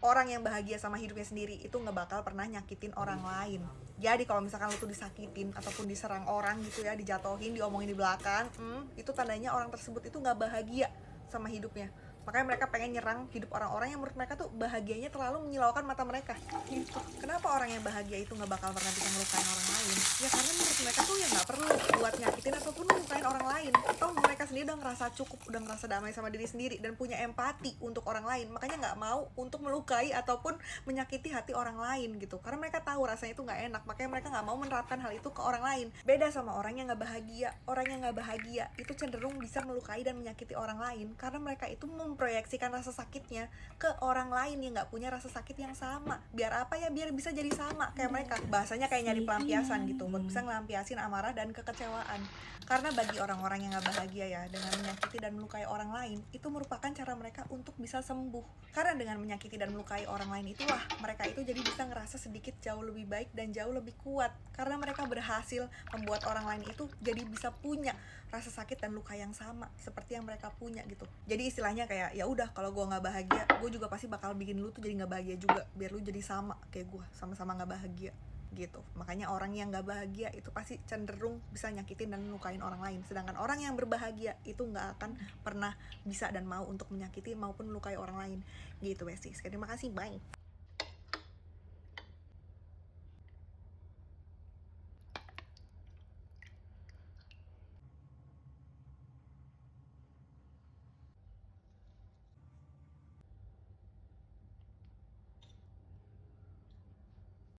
orang yang bahagia sama hidupnya sendiri itu nggak bakal pernah nyakitin orang lain. Jadi kalau misalkan lu tuh disakitin ataupun diserang orang gitu ya, dijatohin, diomongin di belakang, itu tandanya orang tersebut itu nggak bahagia sama hidupnya. Makanya mereka pengen nyerang hidup orang-orang yang menurut mereka tuh bahagianya terlalu menyilaukan mata mereka gitu. Kenapa orang yang bahagia itu nggak bakal pernah bisa melukain orang lain? Ya karena menurut mereka tuh ya nggak perlu buat nyakitin ataupun melukain orang lain. Toh mereka sendiri udah ngerasa cukup, udah ngerasa damai sama diri sendiri dan punya empati untuk orang lain. Makanya nggak mau untuk melukai ataupun menyakiti hati orang lain gitu. Karena mereka tahu rasanya itu nggak enak. Makanya mereka nggak mau menerapkan hal itu ke orang lain. Beda sama orang yang nggak bahagia. Orang yang nggak bahagia itu cenderung bisa melukai dan menyakiti orang lain karena mereka itu memproyeksikan rasa sakitnya ke orang lain yang nggak punya rasa sakit yang sama. Biar apa ya? Biar bisa jadi sama kayak mereka. Bahasanya kayak nyari pelampiasan gitu, buat bisa ngelampiasin amarah dan kekecewaan. Karena bagi orang-orang yang nggak bahagia ya, dengan menyakiti dan melukai orang lain itu merupakan cara mereka untuk bisa sembuh. Karena dengan menyakiti dan melukai orang lain itulah mereka itu jadi bisa ngerasa sedikit jauh lebih baik dan jauh lebih kuat. Karena mereka berhasil membuat orang lain itu jadi bisa punya rasa sakit dan luka yang sama seperti yang mereka punya gitu. Jadi istilahnya kayak ya udah, kalau gue nggak bahagia, gue juga pasti bakal bikin lu tuh jadi nggak bahagia juga, biar lu jadi sama kayak gue, sama-sama nggak bahagia gitu. Makanya orang yang nggak bahagia itu pasti cenderung bisa nyakitin dan melukain orang lain, sedangkan orang yang berbahagia itu nggak akan pernah bisa dan mau untuk menyakiti maupun melukai orang lain gitu, besties. Terima kasih, bye.